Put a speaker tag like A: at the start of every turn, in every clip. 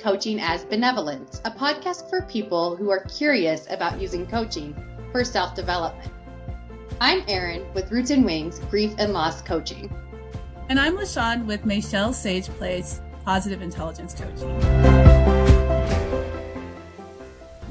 A: Coaching as Benevolence, a podcast for people who are curious about using coaching for self-development. I'm Eryn with Roots and Wings Grief and Loss Coaching.
B: And I'm LShawn with Michelle Sage Place Positive Intelligence Coaching.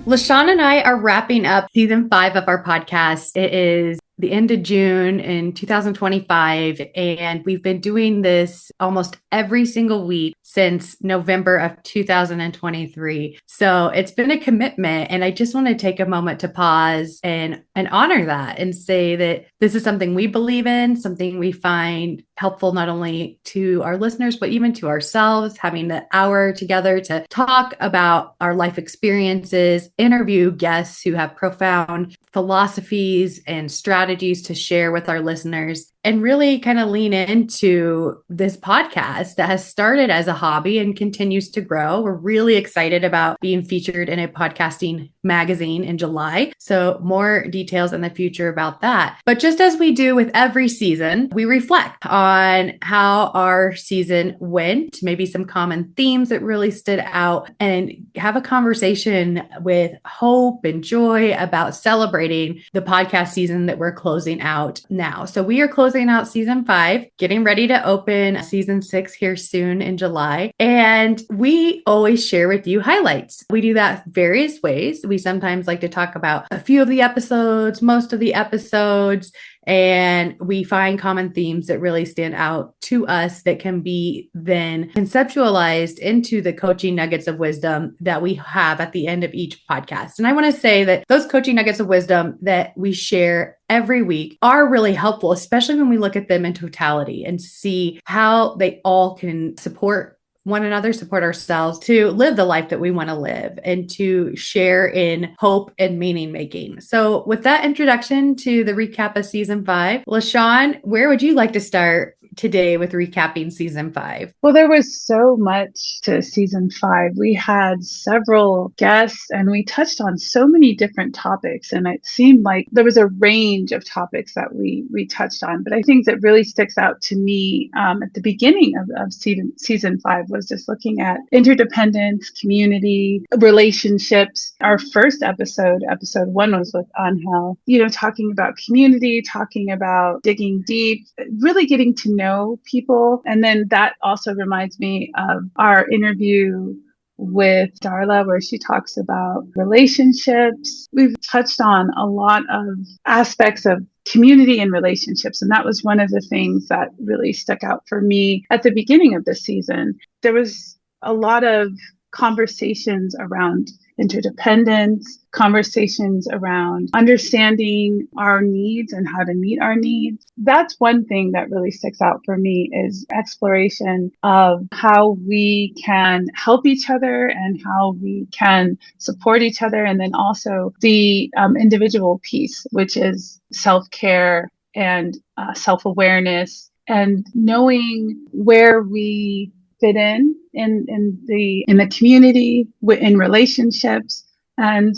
A: LShawn and I are wrapping up season 5 of our podcast. It is the end of June in 2025, and we've been doing this almost every single week since November of 2023. So it's been a commitment, and I just want to take a moment to pause and honor that and say that this is something we believe in, something we find helpful not only to our listeners, but even to ourselves, having the hour together to talk about our life experiences, interview guests who have profound philosophies and strategies to share with our listeners, and really kind of lean into this podcast that has started as a hobby and continues to grow. We're really excited about being featured in a podcasting magazine in July. So more details in the future about that. But just as we do with every season, we reflect on how our season went, maybe some common themes that really stood out, and have a conversation with hope and joy about celebrating the podcast season that we're closing out now. So we are closing out season 5, getting ready to open season 6 here soon in July. And we always share with you highlights. We do that various ways. We sometimes like to talk about a few of the episodes, most of the episodes, and we find common themes that really stand out to us that can be then conceptualized into the coaching nuggets of wisdom that we have at the end of each podcast. And I want to say that those coaching nuggets of wisdom that we share every week are really helpful, especially when we look at them in totality and see how they all can support one another, support ourselves to live the life that we want to live and to share in hope and meaning making. So with that introduction to the recap of season 5, LShawn, where would you like to start today with recapping season 5?
C: Well, there was so much to season 5. We had several guests and we touched on so many different topics, and it seemed like there was a range of topics that we touched on. But I think that really sticks out to me at the beginning of season 5 was just looking at interdependence, community, relationships. Our first episode 1 was with Angel, talking about community, talking about digging deep, really getting to know people. And then that also reminds me of our interview with Darla, where she talks about relationships. We've touched on a lot of aspects of community and relationships. And that was one of the things that really stuck out for me at the beginning of this season. There was a lot of conversations around interdependence, conversations around understanding our needs and how to meet our needs. That's one thing that really sticks out for me is exploration of how we can help each other and how we can support each other. And then also the individual piece, which is self-care and self-awareness and knowing where we fit in the community, in relationships, and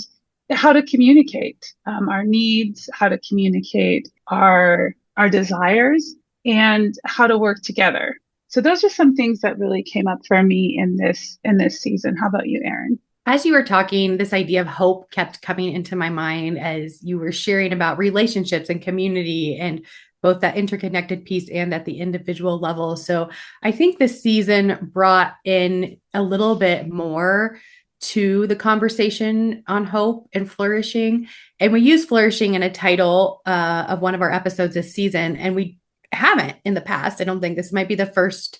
C: how to communicate our needs, how to communicate our desires, and how to work together. So those are some things that really came up for me in this season. How about you, Eryn?
A: As you were talking, this idea of hope kept coming into my mind as you were sharing about relationships and community and both that interconnected piece and at the individual level. So I think this season brought in a little bit more to the conversation on hope and flourishing. And we use flourishing in a title of one of our episodes this season, and we haven't in the past. I don't think this might be the first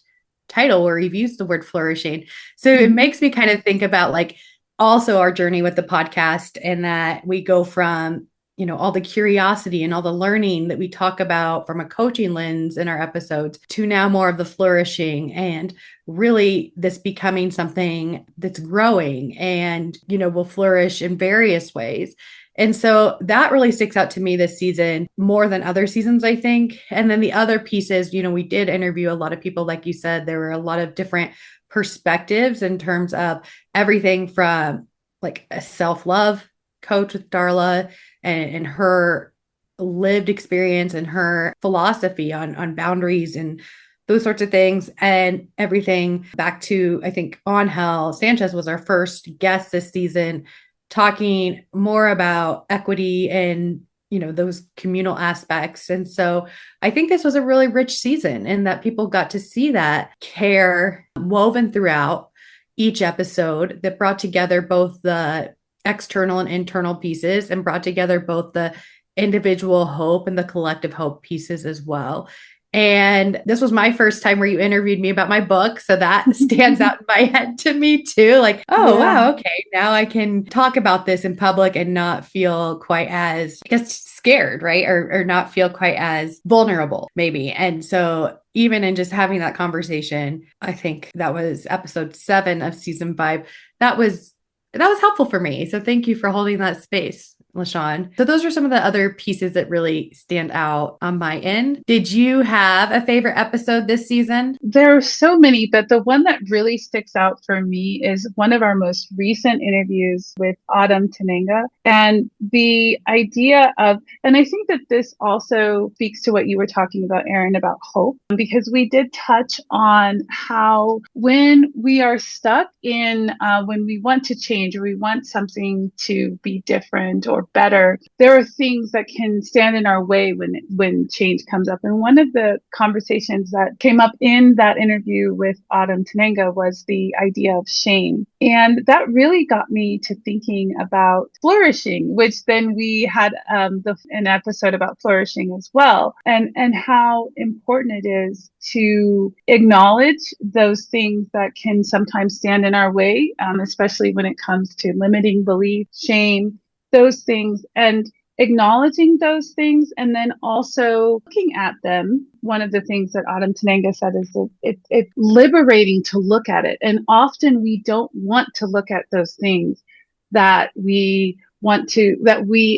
A: title where we've used the word flourishing. So it makes me kind of think about like also our journey with the podcast, and that we go from all the curiosity and all the learning that we talk about from a coaching lens in our episodes to now more of the flourishing and really this becoming something that's growing and, will flourish in various ways. And so that really sticks out to me this season more than other seasons, I think. And then the other pieces, we did interview a lot of people. Like you said, there were a lot of different perspectives in terms of everything from like a self-love coach with Darla and her lived experience and her philosophy on boundaries and those sorts of things, and everything back to, I think, Angel Sanchez was our first guest this season, talking more about equity and those communal aspects. And so I think this was a really rich season in that people got to see that care woven throughout each episode, that brought together both the external and internal pieces, and brought together both the individual hope and the collective hope pieces as well. And this was my first time where you interviewed me about my book. So that stands out in my head to me too. Like, oh, wow, okay. Now I can talk about this in public and not feel quite as, I guess, scared, right? Or not feel quite as vulnerable, maybe. And so even in just having that conversation, I think that was episode 7 of season 5. That was helpful for me. So thank you for holding that space, LShawn. So those are some of the other pieces that really stand out on my end. Did you have a favorite episode this season?
C: There are so many, but the one that really sticks out for me is one of our most recent interviews with Autumn Tenenga. And the idea of, and I think that this also speaks to what you were talking about, Eryn, about hope, because we did touch on how when we are stuck in, when we want to change or we want something to be different or better, there are things that can stand in our way when change comes up. And one of the conversations that came up in that interview with Autumn Tenenga was the idea of shame. And that really got me to thinking about flourishing, which then we had an episode about flourishing as well, and how important it is to acknowledge those things that can sometimes stand in our way, especially when it comes to limiting belief, shame, those things, and acknowledging those things, and then also looking at them. One of the things that Autumn Tenenga said is that it's liberating to look at it. And often we don't want to look at those things that we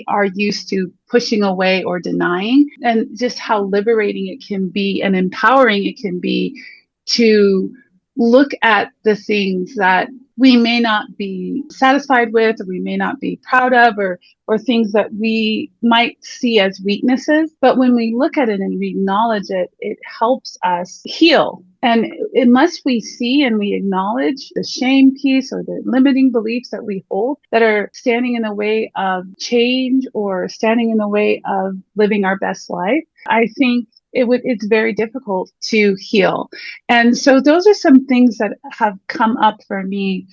C: are used to pushing away or denying, and just how liberating it can be and empowering it can be to look at the things that we may not be satisfied with, or we may not be proud of, or things that we might see as weaknesses. But when we look at it and we acknowledge it, it helps us heal. And unless we see and we acknowledge the shame piece or the limiting beliefs that we hold that are standing in the way of change or standing in the way of living our best life, I think it's very difficult to heal. And so those are some things that have come up for me.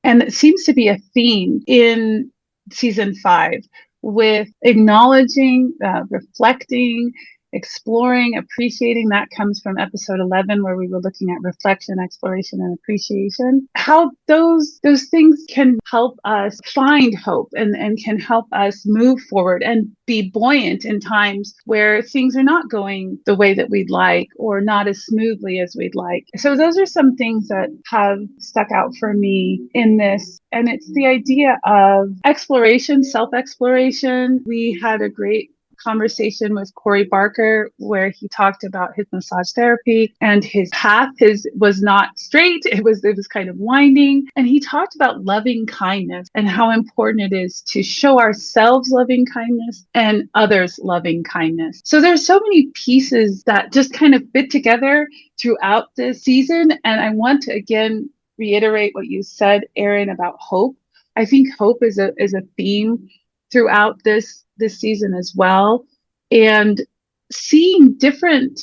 C: And it seems to be a theme in season 5, with acknowledging, reflecting, exploring, appreciating. That comes from episode 11, where we were looking at reflection, exploration, and appreciation. How those things can help us find hope and can help us move forward and be buoyant in times where things are not going the way that we'd like, or not as smoothly as we'd like. So those are some things that have stuck out for me in this. And it's the idea of exploration, self-exploration. We had a great conversation with Corey Barker where he talked about his massage therapy, and his path was not straight. It was kind of winding. And he talked about loving kindness and how important it is to show ourselves loving kindness and others loving kindness. So there's so many pieces that just kind of fit together throughout this season. And I want to again reiterate what you said, Eryn, about hope. I think hope is a theme throughout this season as well, and seeing different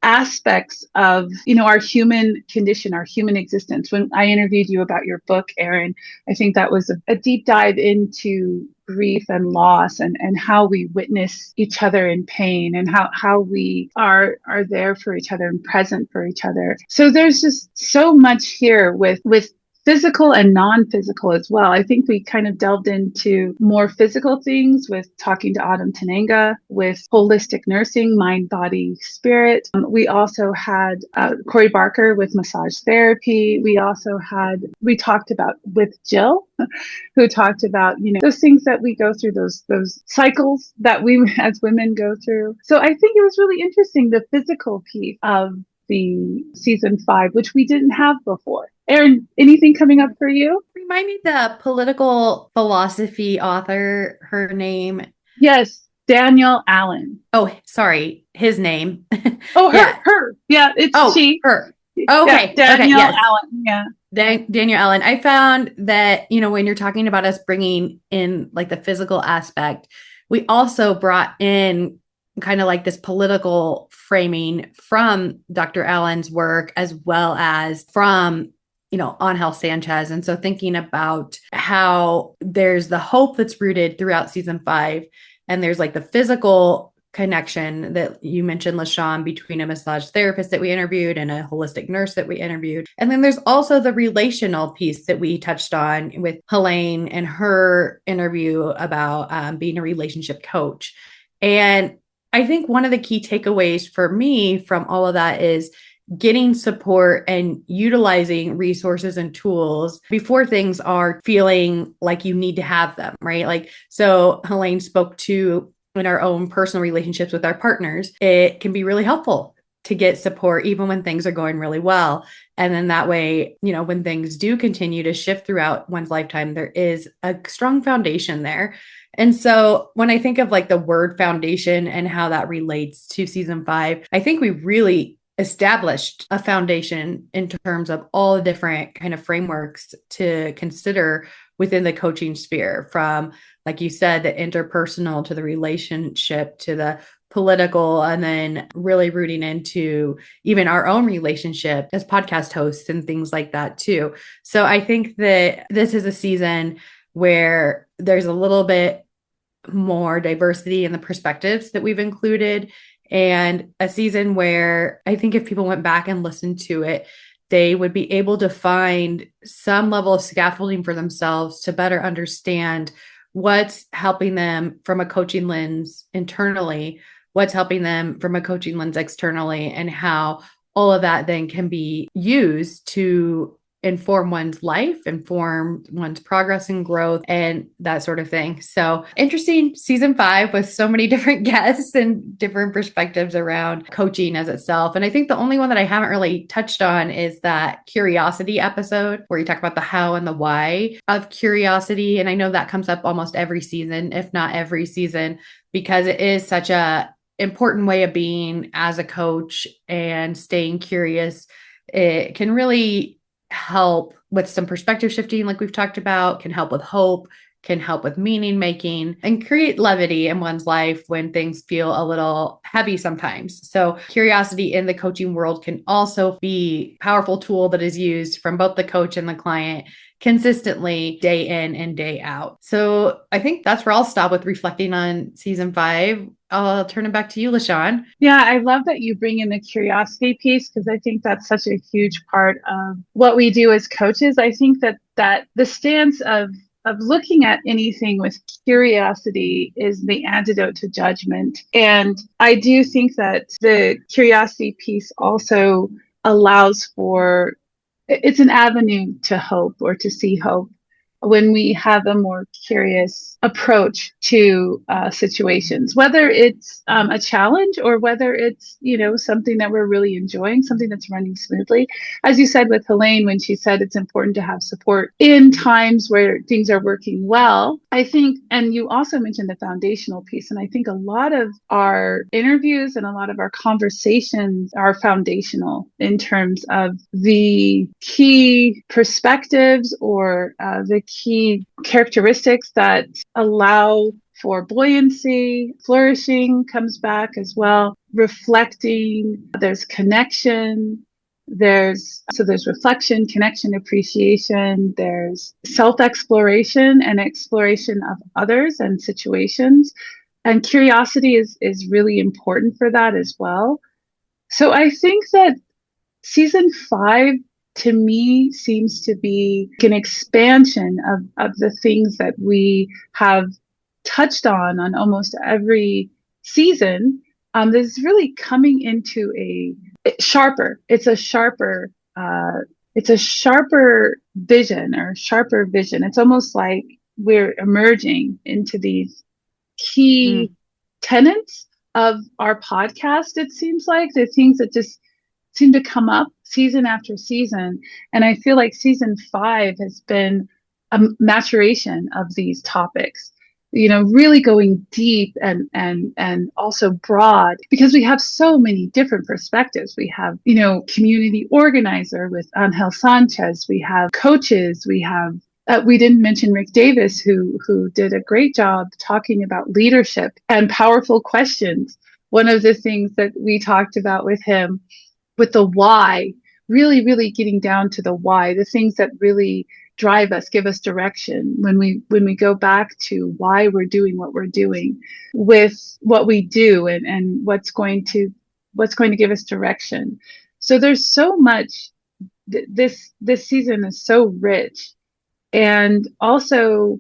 C: aspects of our human condition, our human existence. When I interviewed you about your book, Eryn, I think that was a deep dive into grief and loss, and how we witness each other in pain, and how we are there for each other and present for each other. So there's just so much here with physical and non-physical as well. I think we kind of delved into more physical things with talking to Autumn Tenenga, with holistic nursing, mind, body, spirit. We also had Corey Barker with massage therapy. We talked about with Jill, who talked about, those things that we go through, those cycles that we as women go through. So I think it was really interesting, the physical piece of the season 5, which we didn't have before. Eryn, anything coming up for you?
A: Remind me the political philosophy author, her name.
C: Yes. Daniel Allen.
A: Oh, sorry, his name.
C: Oh,
A: Yeah.
C: her. Yeah, it's
A: Oh,
C: she.
A: her.
C: Yeah,
A: Okay. Okay.
C: Daniel
A: Yes.
C: Allen. Yeah.
A: Daniel Allen. I found that, when you're talking about us bringing in like the physical aspect, we also brought in kind of like this political framing from Dr. Allen's work, as well as from, Angel Sanchez. And so thinking about how there's the hope that's rooted throughout season 5, and there's like the physical connection that you mentioned, LaShawn, between a massage therapist that we interviewed and a holistic nurse that we interviewed. And then there's also the relational piece that we touched on with Helene and her interview about being a relationship coach. And I think one of the key takeaways for me from all of that is getting support and utilizing resources and tools before things are feeling like you need to have them, right? Like, so Helene spoke to in our own personal relationships with our partners, it can be really helpful to get support even when things are going really well. And then that way, when things do continue to shift throughout one's lifetime, there is a strong foundation there. And so when I think of like the word foundation and how that relates to season 5, I think we really established a foundation in terms of all the different kind of frameworks to consider within the coaching sphere, from, like you said, the interpersonal to the relationship to the political, and then really rooting into even our own relationship as podcast hosts and things like that too. So I think that this is a season where there's a little bit more diversity in the perspectives that we've included, and a season where I think if people went back and listened to it, they would be able to find some level of scaffolding for themselves to better understand what's helping them from a coaching lens internally, what's helping them from a coaching lens externally, and how all of that then can be used to inform one's life, inform one's progress and growth, and that sort of thing. So interesting season 5 with so many different guests and different perspectives around coaching as itself. And I think the only one that I haven't really touched on is that curiosity episode where you talk about the how and the why of curiosity. And I know that comes up almost every season, if not every season, because it is such a important way of being as a coach, and staying curious. It can really help with some perspective shifting, like we've talked about, can help with hope, can help with meaning making, and create levity in one's life when things feel a little heavy sometimes. So curiosity in the coaching world can also be a powerful tool that is used from both the coach and the client consistently, day in and day out. So I think that's where I'll stop with reflecting on season 5. I'll turn it back to you, LaShawn.
C: Yeah, I love that you bring in the curiosity piece, because I think that's such a huge part of what we do as coaches. I think that the stance of looking at anything with curiosity is the antidote to judgment. And I do think that the curiosity piece also allows for, it's an avenue to hope, or to see hope, when we have a more curious approach to situations, whether it's a challenge or whether it's, something that we're really enjoying, something that's running smoothly. As you said with Helene, when she said it's important to have support in times where things are working well, I think, and you also mentioned the foundational piece. And I think a lot of our interviews and a lot of our conversations are foundational in terms of the key perspectives, or the key characteristics that allow for buoyancy. Flourishing comes back as well. Reflecting, there's connection, there's reflection, connection, appreciation, there's self-exploration and exploration of others and situations. And curiosity is really important for that as well. So I think that season 5 to me seems to be an expansion of the things that we have touched on almost every season. This is really coming into it's a sharper vision, or sharper vision. It's almost like we're emerging into these key tenets of our podcast. It seems like the things that just seem to come up season after season. And I feel like season 5 has been a maturation of these topics. really going deep and also broad, because we have so many different perspectives. We have, community organizer with Angel Sanchez. We have coaches. We have we didn't mention Rick Davis, who did a great job talking about leadership and powerful questions. One of the things that we talked about with him, with the why, really, really getting down to the why, the things that really drive us, give us direction when we go back to why we're doing what we're doing with what we do, and what's going to give us direction. So there's so much. This season is so rich. And also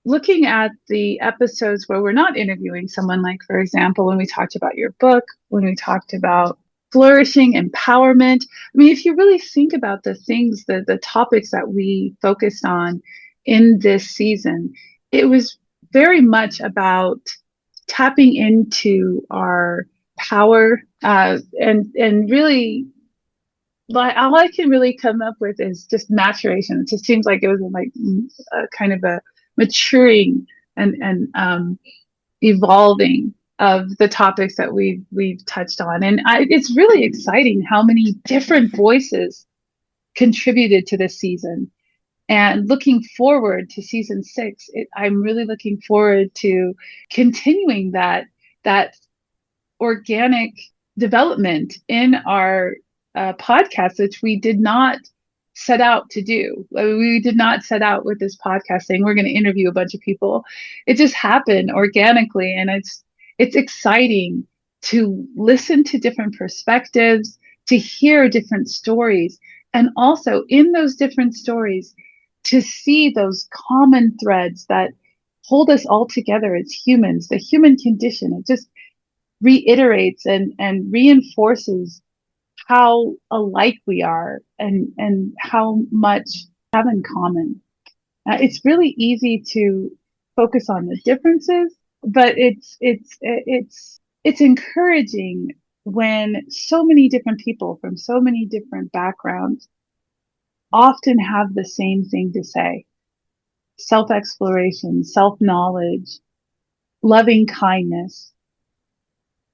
C: looking at the episodes where we're not interviewing someone, like, for example, when we talked about your book, when we talked about flourishing, empowerment. I mean, if you really think about the things, the topics that we focused on in this season, it was very much about tapping into our power, and really, like, all I can really come up with is just maturation. It just seems like it was like a kind of a maturing and evolving of the topics that we've touched on. And it's really exciting how many different voices contributed to this season. And looking forward to season 6, I'm really looking forward to continuing that organic development in our podcast, which we did not set out to do. We did not set out with this podcast saying we're going to interview a bunch of people. It just happened organically, and it's exciting to listen to different perspectives, to hear different stories, and also in those different stories to see those common threads that hold us all together as humans, the human condition. It just reiterates and reinforces how alike we are, and how much we have in common. It's really easy to focus on the differences, but it's encouraging when so many different people from so many different backgrounds often have the same thing to say: self-exploration, self-knowledge, loving kindness,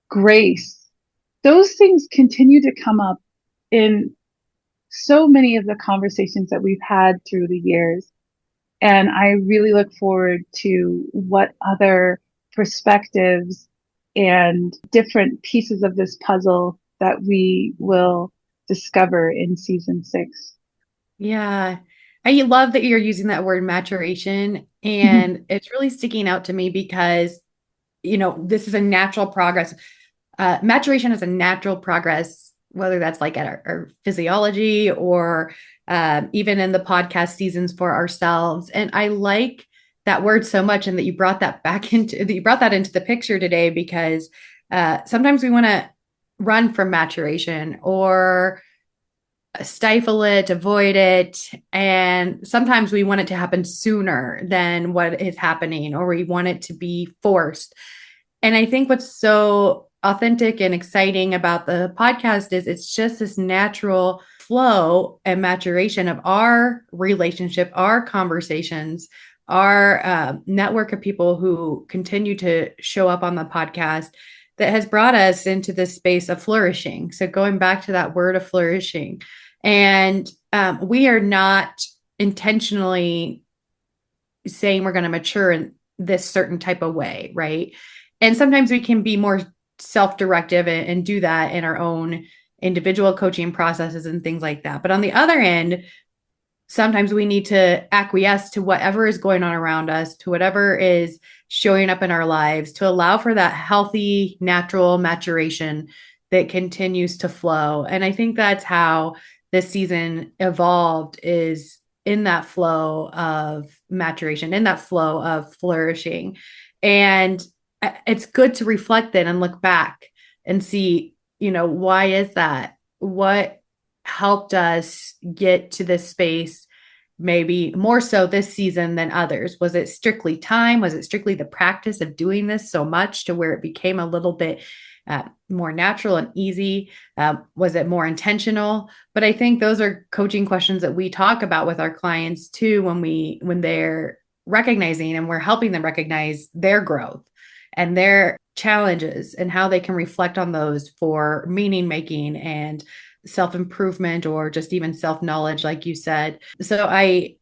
C: grace. Those things continue to come up in so many of the conversations that we've had through the years. And I really look forward to what other perspectives and different pieces of this puzzle that we will discover in season 6.
A: Yeah. I love that you're using that word maturation. And it's really sticking out to me because, this is a natural progress. Maturation is a natural progress, whether that's like at our physiology or even in the podcast seasons for ourselves. And I like that word so much, and that you brought that into the picture today, because sometimes we want to run from maturation or stifle it, avoid it. And sometimes we want it to happen sooner than what is happening, or we want it to be forced. And I think what's so authentic and exciting about the podcast is it's just this natural flow and maturation of our relationship, our conversations, our network of people who continue to show up on the podcast, that has brought us into this space of flourishing. So going back to that word of flourishing, and we are not intentionally saying we're going to mature in this certain type of way, right? And sometimes we can be more self-directive and do that in our own individual coaching processes and things like that. But on the other end, sometimes we need to acquiesce to whatever is going on around us, to whatever is showing up in our lives, to allow for that healthy, natural maturation that continues to flow. And I think that's how this season evolved, is in that flow of maturation, in that flow of flourishing. And it's good to reflect then and look back and see, why is that? What helped us get to this space, maybe more so this season than others? Was it strictly time? Was it strictly the practice of doing this so much to where it became a little bit more natural and easy? Was it more intentional? But I think those are coaching questions that we talk about with our clients too, when they're recognizing and we're helping them recognize their growth and their challenges and how they can reflect on those for meaning making and self improvement or just even self knowledge, like you said. So I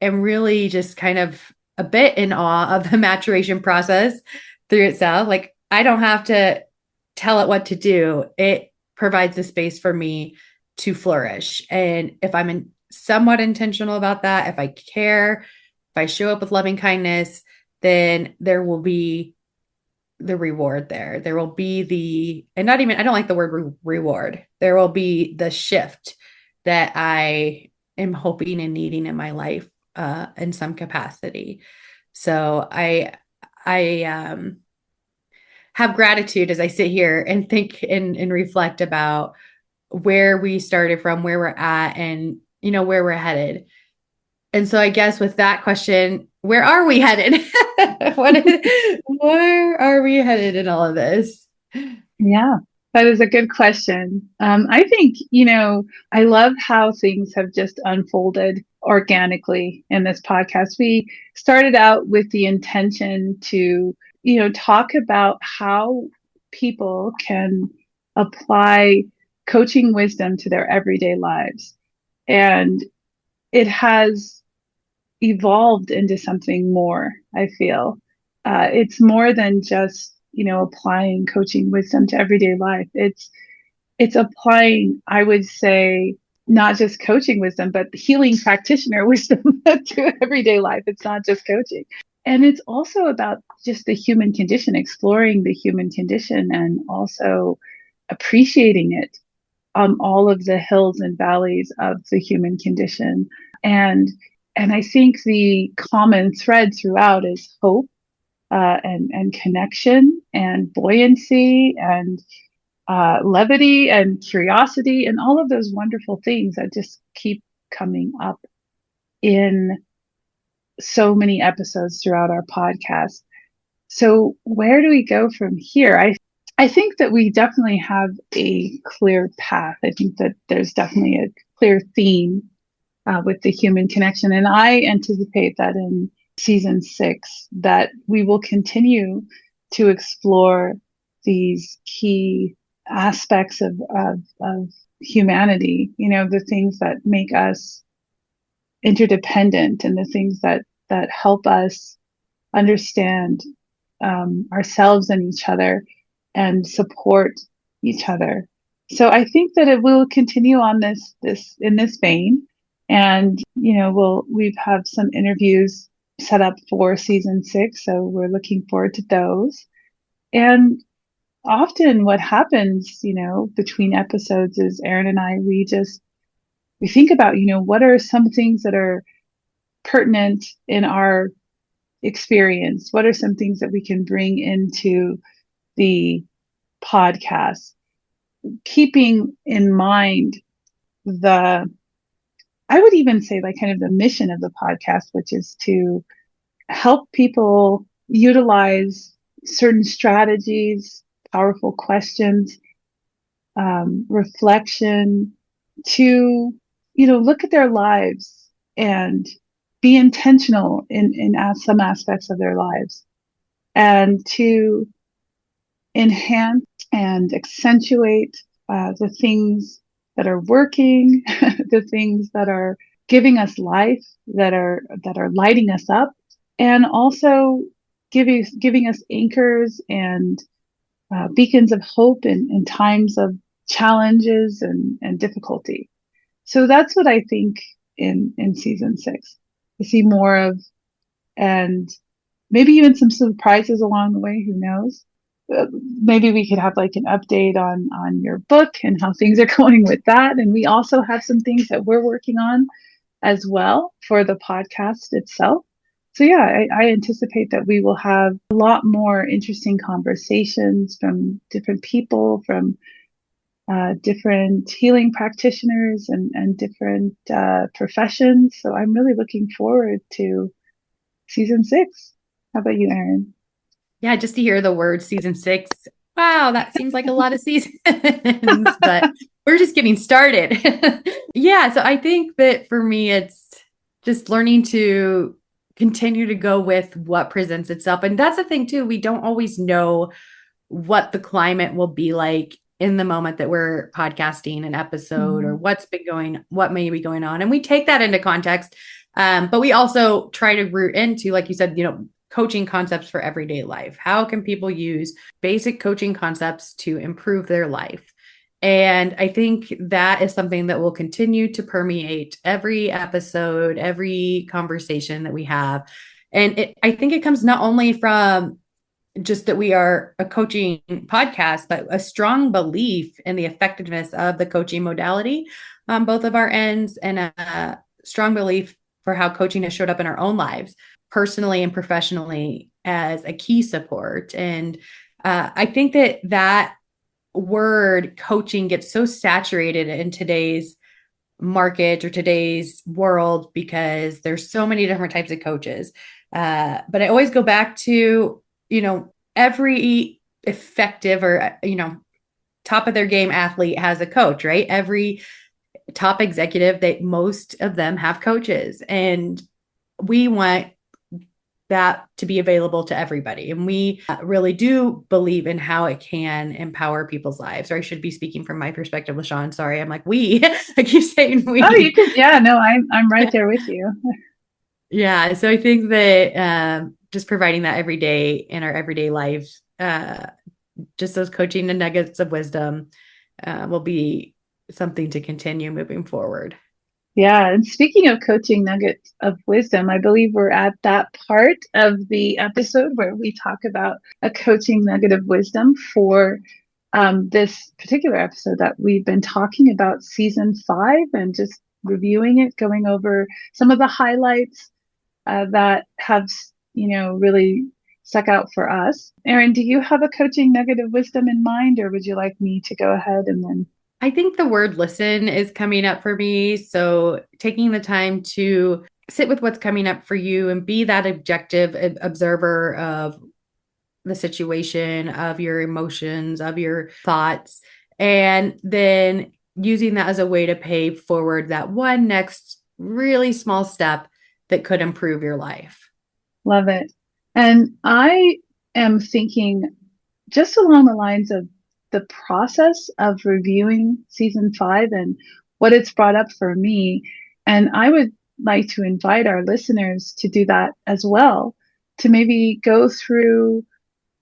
A: am really just kind of a bit in awe of the maturation process through itself. Like I don't have to tell it what to do. It provides a space for me to flourish. And if somewhat intentional about that, if I care, if I show up with loving kindness, then there will be the reward there. There will be and not even, I don't like the word reward. There will be the shift that I am hoping and needing in my life in some capacity. So I have gratitude as I sit here and think and reflect about where we started from, where we're at, and where we're headed. And so I guess with that question, where are we headed? Where are we headed in all of this?
C: Yeah, that is a good question. I think, I love how things have just unfolded organically in this podcast. We started out with the intention to, talk about how people can apply coaching wisdom to their everyday lives. And it has evolved into something more, I feel. It's more than just, applying coaching wisdom to everyday life. It's applying, I would say, not just coaching wisdom, but healing practitioner wisdom to everyday life. It's not just coaching. And it's also about just the human condition, exploring the human condition and also appreciating it on all of the hills and valleys of the human condition. And I think the common thread throughout is hope and connection and buoyancy and levity and curiosity and all of those wonderful things that just keep coming up in so many episodes throughout our podcast. So where do we go from here? I think that we definitely have a clear path. I think that there's definitely a clear theme with the human connection. And I anticipate that in season 6, that we will continue to explore these key aspects of humanity, the things that make us interdependent and the things that help us understand ourselves and each other and support each other. So I think that it will continue on this in this vein. And, we've have some interviews set up for season 6. So we're looking forward to those. And often what happens, between episodes is Eryn and I, we think about, what are some things that are pertinent in our experience? What are some things that we can bring into the podcast, keeping in mind I would even say like kind of the mission of the podcast, which is to help people utilize certain strategies, powerful questions, reflection to, look at their lives and be intentional in some aspects of their lives and to enhance and accentuate the things that are working, the things that are giving us life, that are lighting us up, and also giving us anchors and beacons of hope in times of challenges and difficulty. So that's what I think in season 6. I see more of, and maybe even some surprises along the way. Who knows? Maybe we could have like an update on your book and how things are going with that. And we also have some things that we're working on as well for the podcast itself. So yeah, I anticipate that we will have a lot more interesting conversations from different people, from different healing practitioners and different professions. So I'm really looking forward to season 6. How about you, Eryn?
A: Yeah, just to hear the word season 6. Wow, that seems like a lot of seasons, but we're just getting started. Yeah, so I think that for me, it's just learning to continue to go with what presents itself. And that's the thing too. We don't always know what the climate will be like in the moment that we're podcasting an episode, or what may be going on. And we take that into context. But we also try to root into, like you said, coaching concepts for everyday life. How can people use basic coaching concepts to improve their life? And I think that is something that will continue to permeate every episode, every conversation that we have. And I think it comes not only from just that we are a coaching podcast, but a strong belief in the effectiveness of the coaching modality on both of our ends, and a strong belief for how coaching has showed up in our own lives, personally and professionally, as a key support. And I think that word coaching gets so saturated in today's market or today's world because there's so many different types of coaches. But I always go back to, every effective or, top of their game athlete has a coach, right? Every top executive, most of them have coaches, and we want that to be available to everybody. And we really do believe in how it can empower people's lives. Or I should be speaking from my perspective, LaShawn. Sorry, I'm like we. I keep saying we.
C: Oh, you could. Yeah, no, I'm right there with you.
A: Yeah. So I think that just providing that every day in our everyday lives, just those coaching and nuggets of wisdom will be something to continue moving forward.
C: Yeah. And speaking of coaching nuggets of wisdom, I believe we're at that part of the episode where we talk about a coaching nugget of wisdom for this particular episode that we've been talking about, season 5, and just reviewing it, going over some of the highlights that have, really stuck out for us. Eryn, do you have a coaching nugget of wisdom in mind, or would you like me to go ahead and then?
A: I think the word listen is coming up for me. So taking the time to sit with what's coming up for you and be that objective observer of the situation, of your emotions, of your thoughts, and then using that as a way to pay forward that one next really small step that could improve your life.
C: Love it. And I am thinking just along the lines of the process of reviewing season 5 and what it's brought up for me. And I would like to invite our listeners to do that as well, to maybe go through,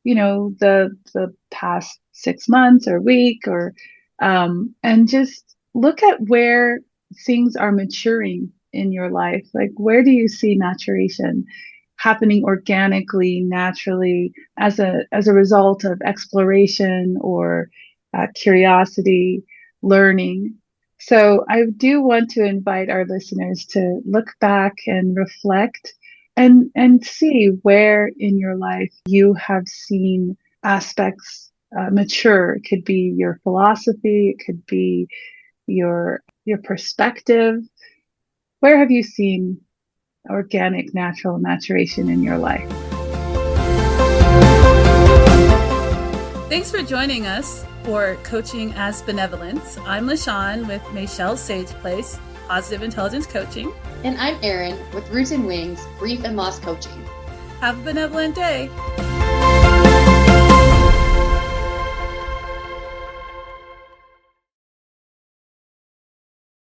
C: the past 6 months or week, or and just look at where things are maturing in your life. Like, where do you see maturation happening organically, naturally, as a result of exploration or curiosity, learning? So I do want to invite our listeners to look back and reflect and see where in your life you have seen aspects mature. It could be your philosophy, it could be your perspective. Where have you seen organic, natural maturation in your life?
B: Thanks for joining us for Coaching as Benevolence. I'm LaShawn with Michelle's Sage Place, Positive Intelligence Coaching.
A: And I'm Eryn with Roots and Wings, Grief and Loss Coaching.
B: Have a benevolent day.